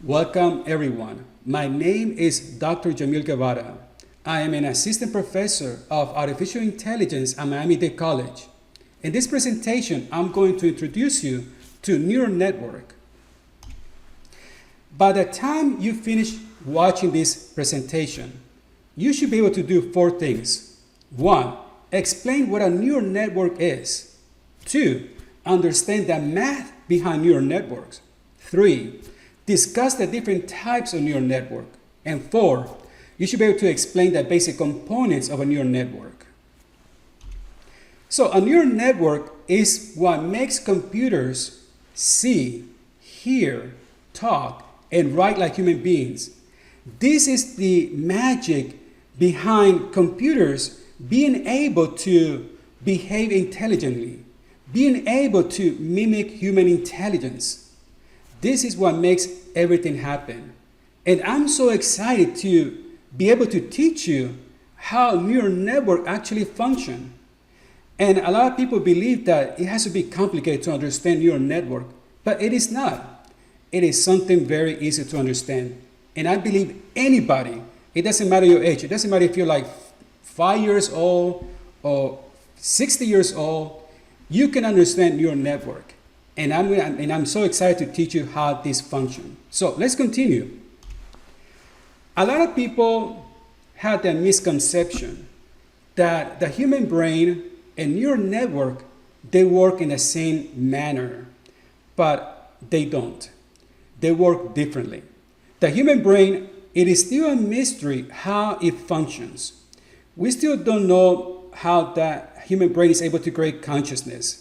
Welcome everyone. My name is Dr. Yamil Guevara. I am an assistant professor of artificial intelligence at Miami-Dade College. In this presentation, I'm going to introduce you to neural network. By the time you finish watching this presentation, you should be able to do 4 things. 1, explain what a neural network is. 2, understand the math behind neural networks. 3, discuss the different types of neural network. And 4, you should be able to explain the basic components of a neural network. So a neural network is what makes computers see, hear, talk, and write like human beings. This is the magic behind computers being able to behave intelligently, being able to mimic human intelligence. This is what makes everything happen. And I'm so excited to be able to teach you how neural network actually function. And a lot of people believe that it has to be complicated to understand neural network, but it is not. It is something very easy to understand. And I believe anybody, it doesn't matter your age, it doesn't matter if you're like 5 years old or 60 years old, you can understand neural network. And I'm so excited to teach you how this functions. So let's continue. A lot of people have the misconception that the human brain and neural network, they work in the same manner, but they don't. They work differently. The human brain, it is still a mystery how it functions. We still don't know how the human brain is able to create consciousness.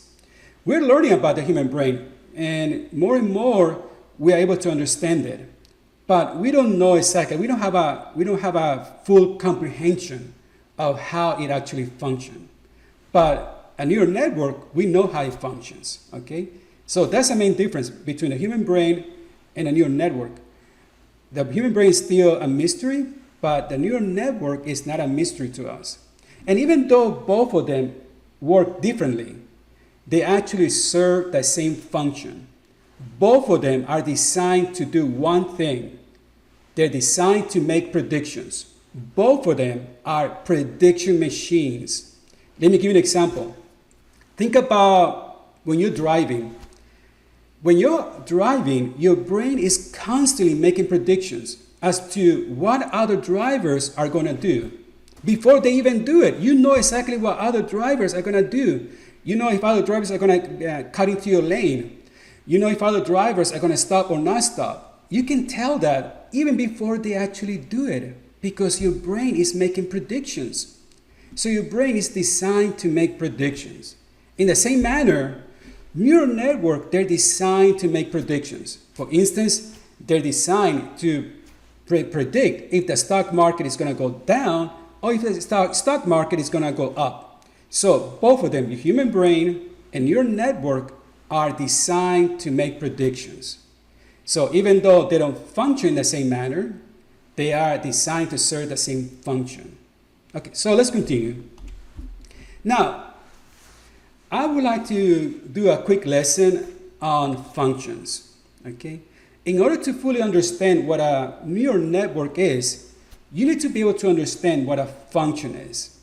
We're learning about the human brain, and more we are able to understand it. But we don't know exactly. We don't have a full comprehension of how it actually functions. But a neural network, we know how it functions. Okay, so that's the main difference between the human brain and a neural network. The human brain is still a mystery, but the neural network is not a mystery to us. And even though both of them work differently, they actually serve the same function. Both of them are designed to do one thing. They're designed to make predictions. Both of them are prediction machines. Let me give you an example. Think about when you're driving. When you're driving, your brain is constantly making predictions as to what other drivers are going to do. Before they even do it, you know exactly what other drivers are going to do. You know if other drivers are going to cut into your lane. You know if other drivers are going to stop or not stop. You can tell that even before they actually do it because your brain is making predictions. So your brain is designed to make predictions. In the same manner, neural network, they're designed to make predictions. For instance, they're designed to predict if the stock market is going to go down or if the stock market is going to go up. So both of them, the human brain and neural network, are designed to make predictions. So even though they don't function in the same manner, they are designed to serve the same function. Okay, so let's continue. Now, I would like to do a quick lesson on functions. Okay, in order to fully understand what a neural network is, you need to be able to understand what a function is.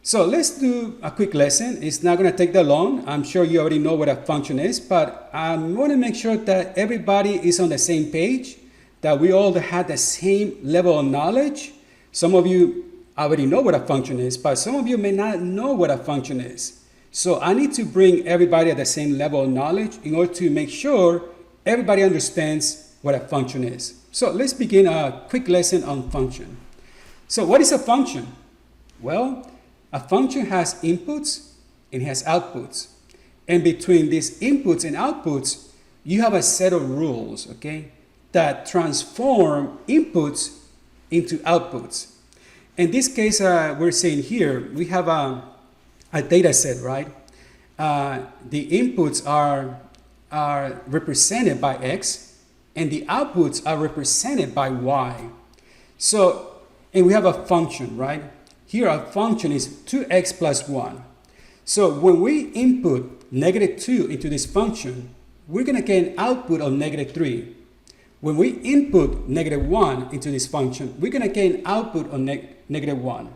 So let's do a quick lesson. It's not going to take that long. I'm sure you already know what a function is, but I want to make sure that everybody is on the same page, that we all have the same level of knowledge. Some of you already know what a function is, but some of you may not know what a function is. So I need to bring everybody at the same level of knowledge in order to make sure everybody understands what a function is. So let's begin a quick lesson on function. So what is a function? Well, a function has inputs and has outputs. And between these inputs and outputs, you have a set of rules, okay, that transform inputs into outputs. In this case, we're saying here, we have a data set, right? The inputs are represented by X, and the outputs are represented by Y. So, and we have a function, right? Here our function is 2x plus 1. So when we input -2 into this function, we're going to get an output of -3. When we input -1 into this function, we're going to get an output of -1.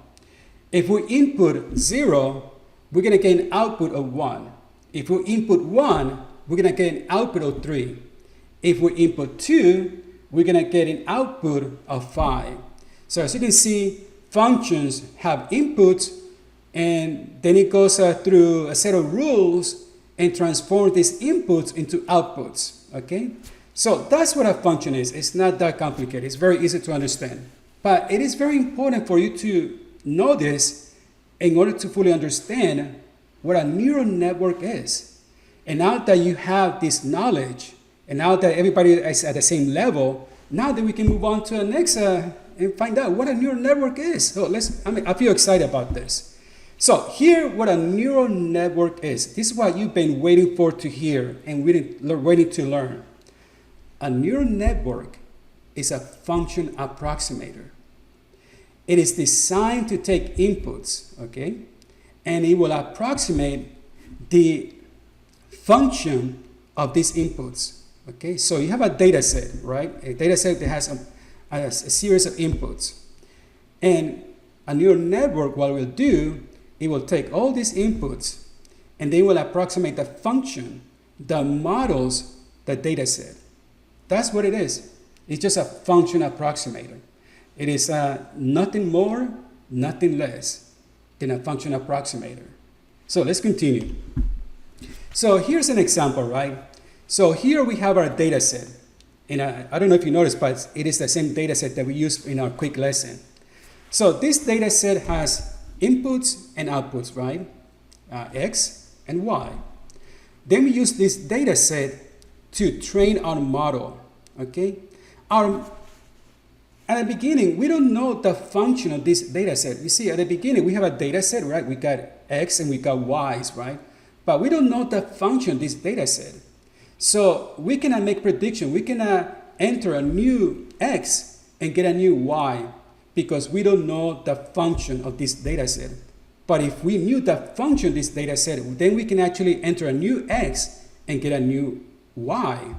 If we input 0, we're going to get an output of 1. If we input 1, we're going to get an output of 3. If we input 2, we're going to get an output of 5. So as you can see, functions have inputs, and then it goes through a set of rules and transforms these inputs into outputs, okay? So that's what a function is. It's not that complicated. It's very easy to understand. But it is very important for you to know this in order to fully understand what a neural network is. And now that you have this knowledge, and now that everybody is at the same level, now that we can move on to the next and find out what a neural network is. So I feel excited about this. So here, what a neural network is. This is what you've been waiting for to hear and waiting to learn. A neural network is a function approximator. It is designed to take inputs, okay? And it will approximate the function of these inputs, okay? So you have a data set, right? A data set that has a series of inputs. And a neural network, what it will do, it will take all these inputs and they will approximate the function that models the data set. That's what it is. It's just a function approximator. It is nothing more, nothing less than a function approximator. So let's continue. So here's an example, right? So here we have our data set. And I don't know if you noticed, but it is the same data set that we used in our quick lesson. So this data set has inputs and outputs, right? X and Y. Then we use this data set to train our model, okay? At the beginning, we don't know the function of this data set. You see, at the beginning, we have a data set, right? We got X and we got Y's, right? But we don't know the function of this data set. So we cannot make prediction. We cannot enter a new X and get a new Y because we don't know the function of this data set. But if we knew the function of this data set, then we can actually enter a new X and get a new Y,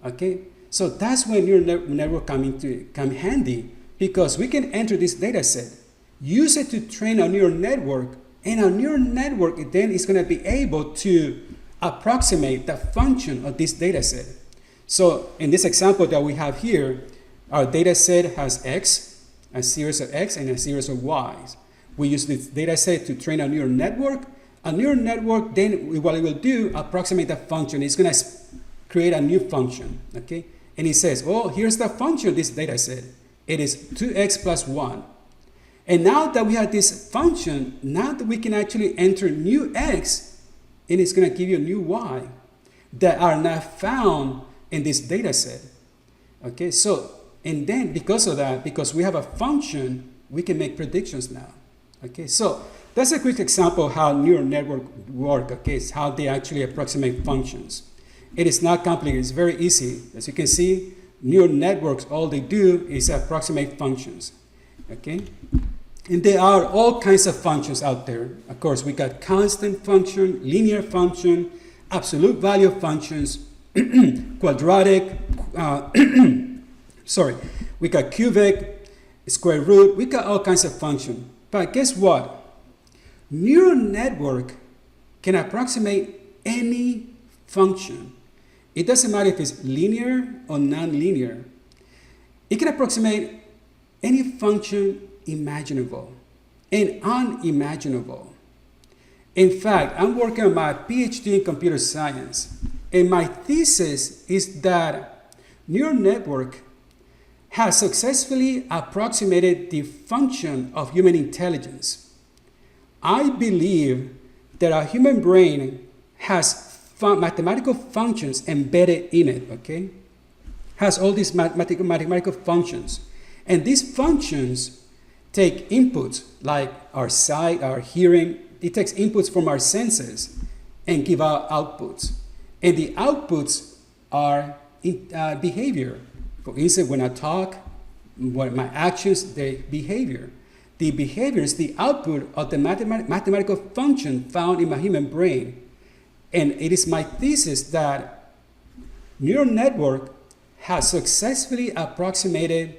okay? So that's when neural network come handy, because we can enter this data set, use it to train a neural network, and our neural network then is going to be able to approximate the function of this data set. So in this example that we have here, our data set has X, a series of X, and a series of Y's. We use this data set to train a neural network. A neural network then, what it will do, approximate the function. It's going to create a new function, okay? And it says, oh, here's the function of this data set. It is 2x plus 1. And now that we have this function, now that we can actually enter new x, and it's going to give you a new y that are not found in this data set. Okay, so, and then because of that, because we have a function, we can make predictions now. Okay, so that's a quick example of how neural networks work, okay? It's how they actually approximate functions. It is not complicated, it's very easy. As you can see, neural networks, all they do is approximate functions, okay? And there are all kinds of functions out there. Of course, we got constant function, linear function, absolute value functions, quadratic, we got cubic, square root, we got all kinds of functions. But guess what? Neural network can approximate any function. It doesn't matter if it's linear or non-linear. It can approximate any function imaginable and unimaginable. In fact, I'm working on my PhD in computer science, and my thesis is that neural network has successfully approximated the function of human intelligence. I believe that our human brain has mathematical functions embedded in it, okay? Has all these mathematical functions. And these functions take inputs like our sight, our hearing. It takes inputs from our senses and give out outputs. And the outputs are behavior. For instance, when I talk, what my actions, the behavior. The behavior is the output of the mathematical function found in my human brain. And it is my thesis that neural network has successfully approximated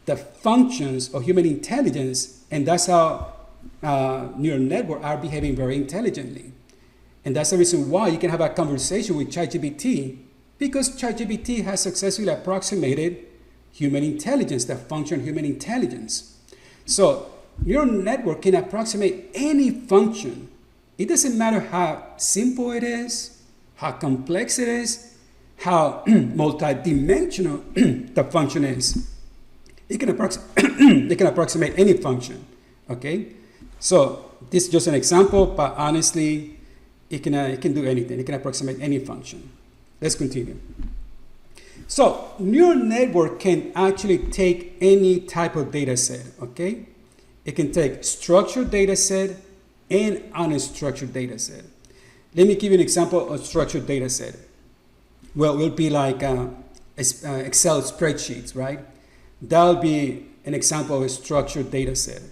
the functions of human intelligence, and that's how neural networks are behaving very intelligently. And that's the reason why you can have a conversation with ChatGPT, because ChatGPT has successfully approximated human intelligence, the function of human intelligence. So neural network can approximate any function. It doesn't matter how simple it is, how complex it is, how multidimensional the function is. It can approximate any function, okay? So this is just an example, but honestly, it can do anything. It can approximate any function. Let's continue. So neural network can actually take any type of data set, okay? It can take structured data set and unstructured data set. Let me give you an example of structured data set. Well, it will be like Excel spreadsheets, right? That'll be an example of a structured data set.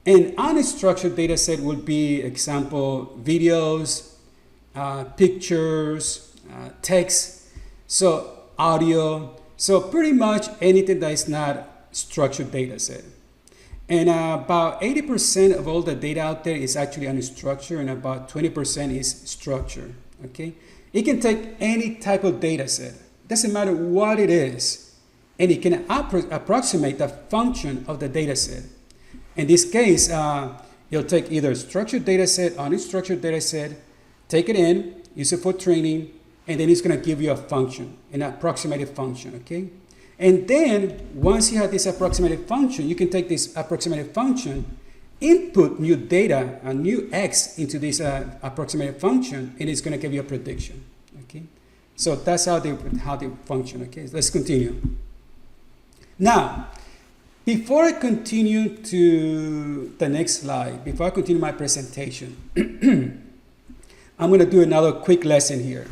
An unstructured data set would be example videos, pictures, text, so audio, so pretty much anything that is not structured data set. And about 80% of all the data out there is actually unstructured, and about 20% is structured, okay? It can take any type of data set, doesn't matter what it is, and it can approximate the function of the data set. In this case, you'll take either structured data set, unstructured data set, take it in, use it for training, and then it's going to give you a function, an approximated function, okay? And then once you have this approximated function, you can take this approximated function, input new data, a new x into this approximated function, and it's going to give you a prediction, okay? So that's how they function, okay? Let's continue. Now, before I continue to the next slide, before I continue my presentation, I'm going to do another quick lesson here.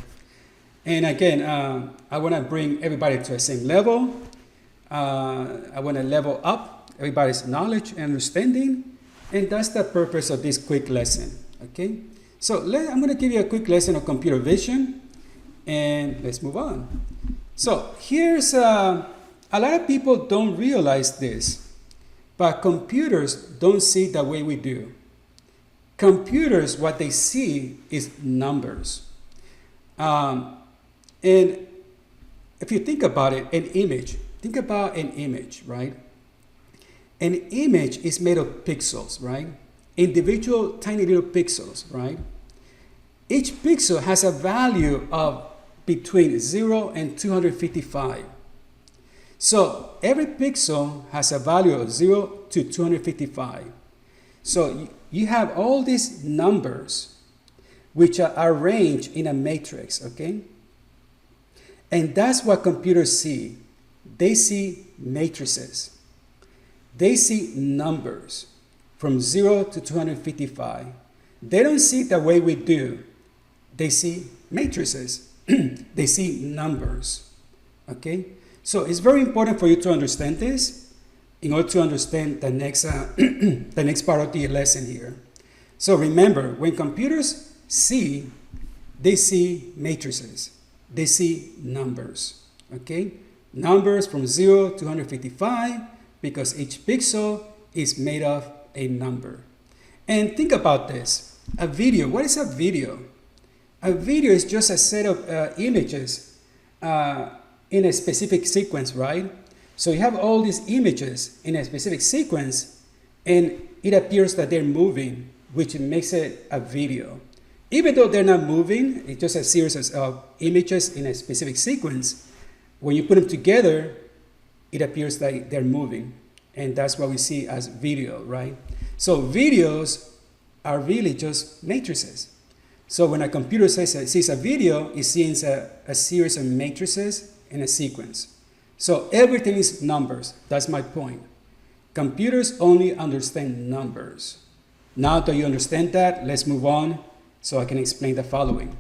And again, I want to bring everybody to the same level. I want to level up everybody's knowledge and understanding. And that's the purpose of this quick lesson, okay? So I'm going to give you a quick lesson of computer vision. And let's move on. So here's, a lot of people don't realize this, but computers don't see the way we do. Computers, what they see is numbers. And if you think about it, think about an image, right? An image is made of pixels, right? Individual tiny little pixels, right? Each pixel has a value of between 0 and 255. So every pixel has a value of 0 to 255. So you have all these numbers which are arranged in a matrix, okay? And that's what computers see. They see matrices. They see numbers from 0 to 255. They don't see the way we do. They see matrices. They see numbers, okay? So it's very important for you to understand this in order to understand the next, the next part of the lesson here. So remember, when computers see, they see matrices. They see numbers, okay? Numbers from 0 to 155, because each pixel is made of a number. And think about this. A video, what is a video? A video is just a set of images in a specific sequence, right? So you have all these images in a specific sequence, and it appears that they're moving, which makes it a video. Even though they're not moving, it's just a series of images in a specific sequence. When you put them together, it appears like they're moving. And that's what we see as video, right? So videos are really just matrices. So when a computer sees a video, it sees a series of matrices in a sequence. So everything is numbers. That's my point. Computers only understand numbers. Now that you understand that, let's move on so I can explain the following.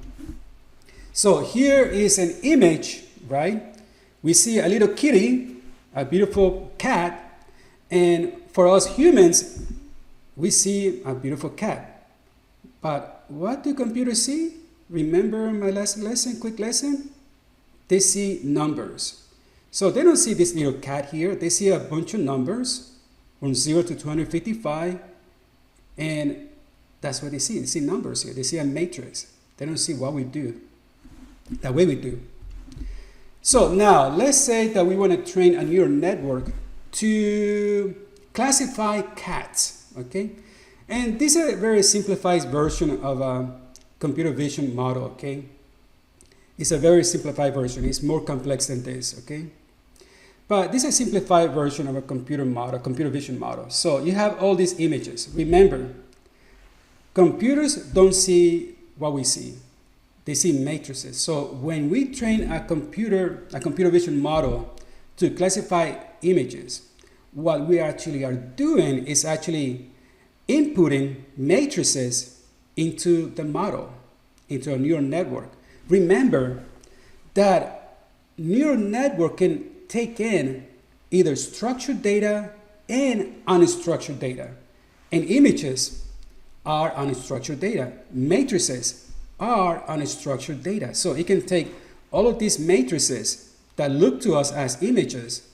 So here is an image, right? We see a little kitty, a beautiful cat, and for us humans, we see a beautiful cat. But what do computers see? Remember my last lesson, quick lesson? They see numbers. So they don't see this little cat here. They see a bunch of numbers from 0 to 255, and that's what they see. They see numbers here. They see a matrix. They don't see what we do, the way we do. So now let's say that we want to train a neural network to classify cats, okay? And this is a very simplified version of a computer vision model, okay? It's a very simplified version. It's more complex than this, okay? But this is a simplified version of a computer vision model. So you have all these images. Remember, computers don't see what we see. They see matrices. So when we train a computer vision model to classify images, what we actually are doing is actually inputting matrices into the model, into a neural network. Remember that neural network can take in either structured data and unstructured data. And images are unstructured data. Matrices are unstructured data. So it can take all of these matrices that look to us as images,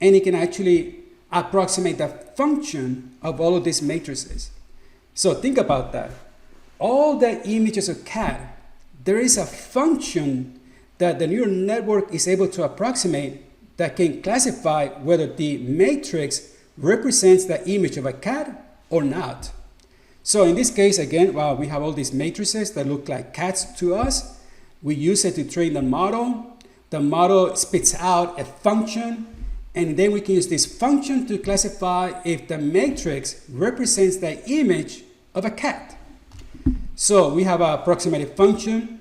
and it can actually approximate the function of all of these matrices. So think about that. All the images of cat, there is a function that the neural network is able to approximate that can classify whether the matrix represents the image of a cat or not. So in this case, again, we have all these matrices that look like cats to us. We use it to train the model. The model spits out a function, and then we can use this function to classify if the matrix represents the image of a cat. So we have an approximated function.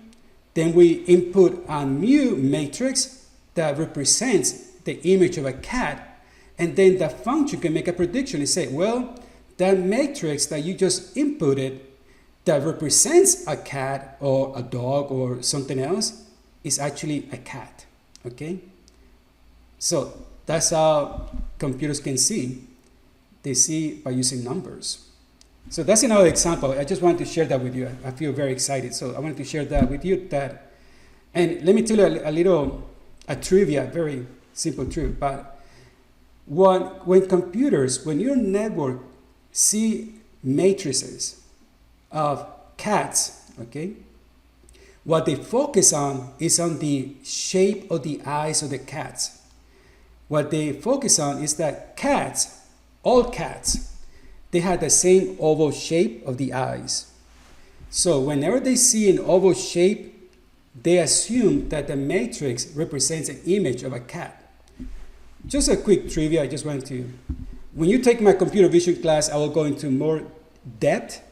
Then we input a new matrix that represents the image of a cat, and then the function can make a prediction and say, well, that matrix that you just inputted that represents a cat or a dog or something else is actually a cat, okay? So that's how computers can see. They see by using numbers. So that's another example. I just wanted to share that with you. I feel very excited. So I wanted to share that with you. And let me tell you a trivia, very simple truth. But when your network see matrices of cats, okay, what they focus on is on the shape of the eyes of the cats. What they focus on is that cats, all cats, they have the same oval shape of the eyes. So whenever they see an oval shape, they assume that the matrix represents an image of a cat. Just a quick trivia, I just wanted to, when you take my computer vision class, I will go into more depth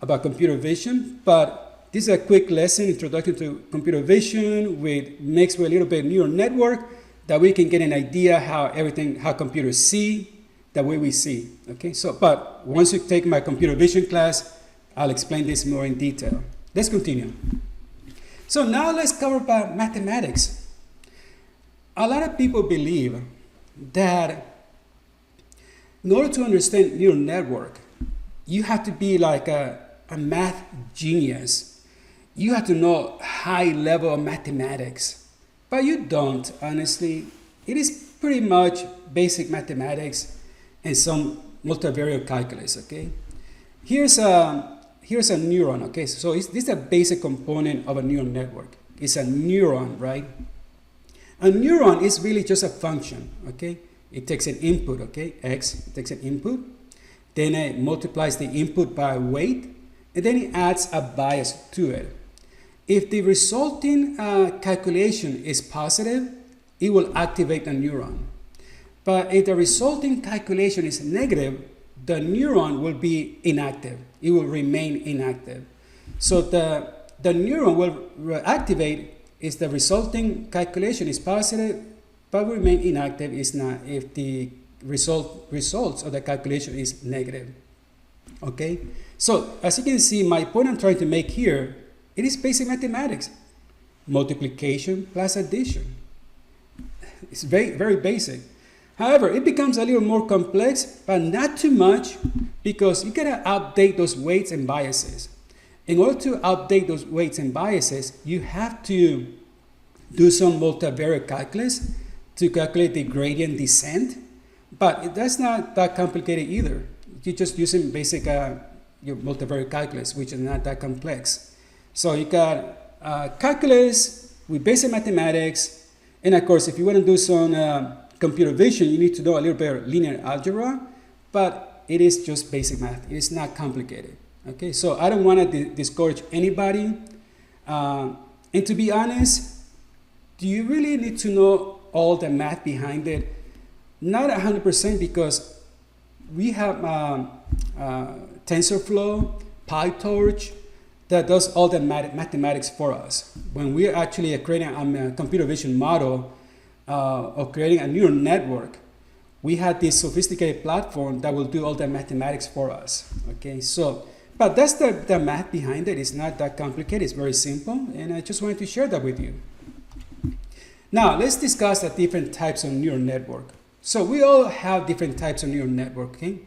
about computer vision, but this is a quick lesson, introduction to computer vision mixed with a little bit neural network, that we can get an idea how computers see, the way we see, okay? So, but once you take my computer vision class, I'll explain this more in detail. Let's continue. So now let's cover about mathematics. A lot of people believe that in order to understand neural network, you have to be like a math genius. You have to know high level of mathematics, but you don't, honestly. It is pretty much basic mathematics and some multivariate calculus, okay? Here's a neuron, okay? So this is a basic component of a neural network. It's a neuron, right? A neuron is really just a function, okay? It takes an input, okay? X, it takes an input. Then it multiplies the input by weight, and then it adds a bias to it. If the resulting calculation is positive, it will activate the neuron. But if the resulting calculation is negative, the neuron will be inactive. It will remain inactive. So the neuron will activate if the resulting calculation is positive, but will remain inactive if the results of the calculation is negative. Okay? So as you can see, my point I'm trying to make here, it is basic mathematics. Multiplication plus addition. It's very, very basic. However, it becomes a little more complex, but not too much, because you gotta update those weights and biases. In order to update those weights and biases, you have to do some multivariate calculus to calculate the gradient descent, but that's not that complicated either. You're just using basic your multivariate calculus, which is not that complex. So you got calculus with basic mathematics, and of course, if you want to do some computer vision, you need to know a little bit of linear algebra, but it is just basic math. It's not complicated. Okay, so I don't want to discourage anybody. And to be honest, do you really need to know all the math behind it? Not 100%, because we have TensorFlow, PyTorch, that does all the mathematics for us. When we're actually creating a computer vision model or creating a neural network, we have this sophisticated platform that will do all the mathematics for us. Okay, so, but that's the math behind it. It's not that complicated. It's very simple, and I just wanted to share that with you. Now, let's discuss the different types of neural network. So we all have different types of neural network. Okay,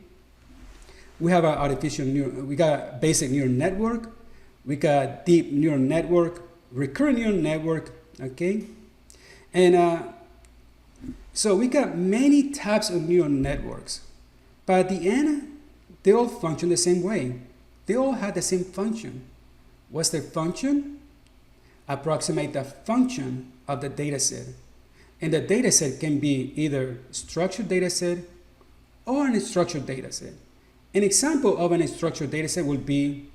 we have our we got basic neural network, we got deep neural network, recurrent neural network. Okay, and so we got many types of neural networks, but at the end, they all function the same way. They all have the same function. What's their function? Approximate the function of the data set. And the data set can be either structured data set or an unstructured data set. An example of an unstructured data set would be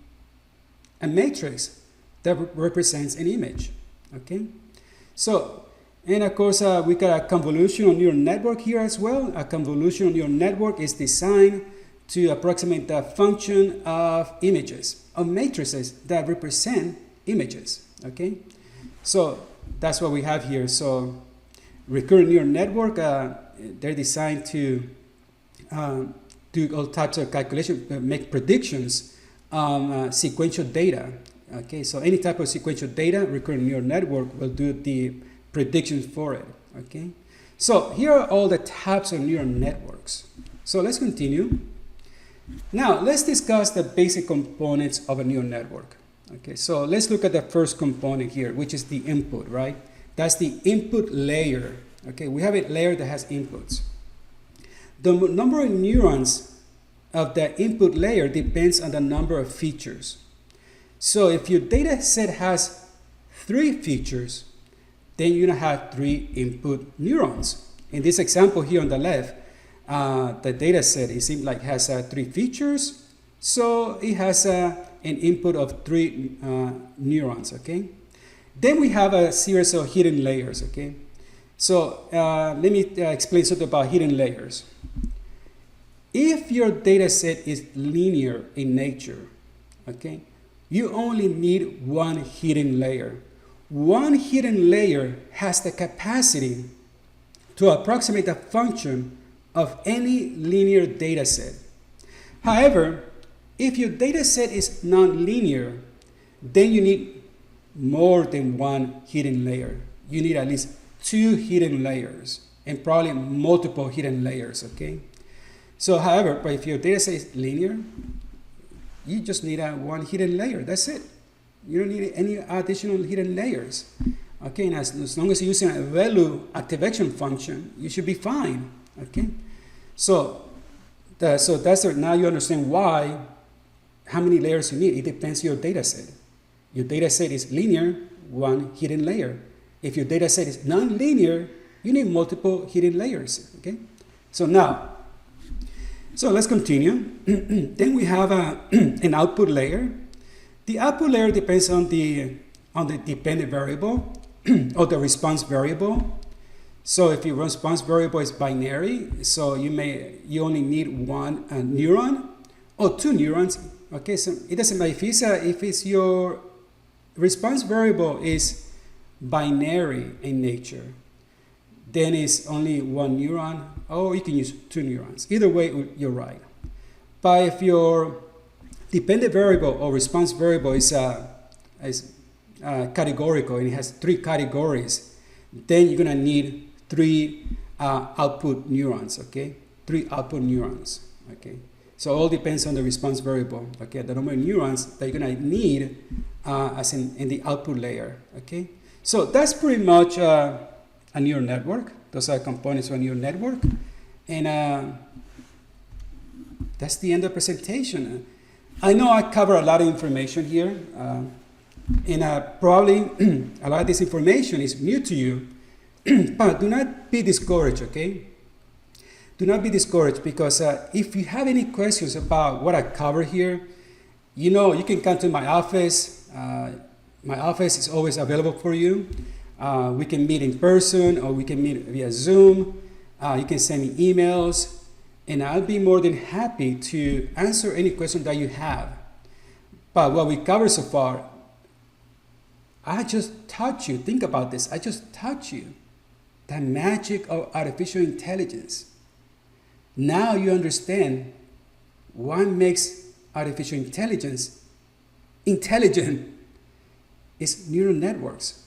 a matrix that represents an image. Okay? So, and of course, we got a convolutional neural network here as well. A convolutional neural network is designed to approximate the function of images, of matrices that represent images. Okay? So that's what we have here. So recurrent neural network, they're designed to do all types of calculations, make predictions on sequential data. Okay, so any type of sequential data, recurrent neural network will do the predictions for it. Okay, so here are all the types of neural networks. So let's continue. Now let's discuss the basic components of a neural network. Okay, so let's look at the first component here, which is the input, right? That's the input layer. Okay, we have a layer that has inputs. The number of neurons of the input layer depends on the number of features. So if your data set has 3 features, then you're gonna have 3 input neurons. In this example here on the left, the data set, it seems like has 3 features, so it has an input of 3 neurons. Okay, then we have a series of hidden layers. Okay, so let me explain something about hidden layers. If your data set is linear in nature, okay, you only need 1 hidden layer. 1 hidden layer has the capacity to approximate the function of any linear data set. However, if your data set is non-linear, then you need more than 1 hidden layer. You need at least 2 hidden layers and probably multiple hidden layers. Okay. So, however, but if your data set is linear, you just need 1 hidden layer. That's it. You don't need any additional hidden layers. Okay. And as long as you're using a value activation function, you should be fine. Okay. So that's now you understand why, how many layers you need. It depends on your data set. Your data set is linear, 1 hidden layer. If your data set is non-linear, you need multiple hidden layers. Okay. So let's continue. Then we have an output layer. The output layer depends on the dependent variable or the response variable. So if your response variable is binary, so you only need 1 neuron or 2 neurons. Okay, so it doesn't matter if it's your response variable is binary in nature, then it's only 1 neuron, or you can use 2 neurons. Either way, you're right. But if your dependent variable or response variable is categorical and it has 3 categories, then you're gonna need 3 output neurons. Okay, 3 output neurons. Okay, so all depends on the response variable. Okay, the number of neurons that you're gonna need as in the output layer. Okay, so that's pretty much a neural network. Those are components of a neural network. And that's the end of the presentation. I know I cover a lot of information here, and probably a lot of this information is new to you, but do not be discouraged, okay? Do not be discouraged, because if you have any questions about what I cover here, you know, you can come to my office. My office is always available for you. We can meet in person, or we can meet via Zoom. You can send me emails, and I'll be more than happy to answer any question that you have. But what we covered so far, I just taught you, think about this, I just taught you the magic of artificial intelligence. Now you understand what makes artificial intelligence intelligent. It's neural networks.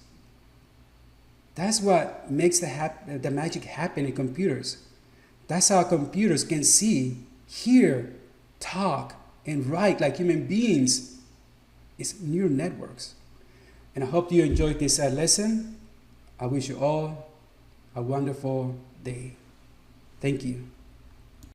That's what makes the magic happen in computers. That's how computers can see, hear, talk, and write like human beings. It's neural networks. And I hope you enjoyed this lesson. I wish you all a wonderful day. Thank you.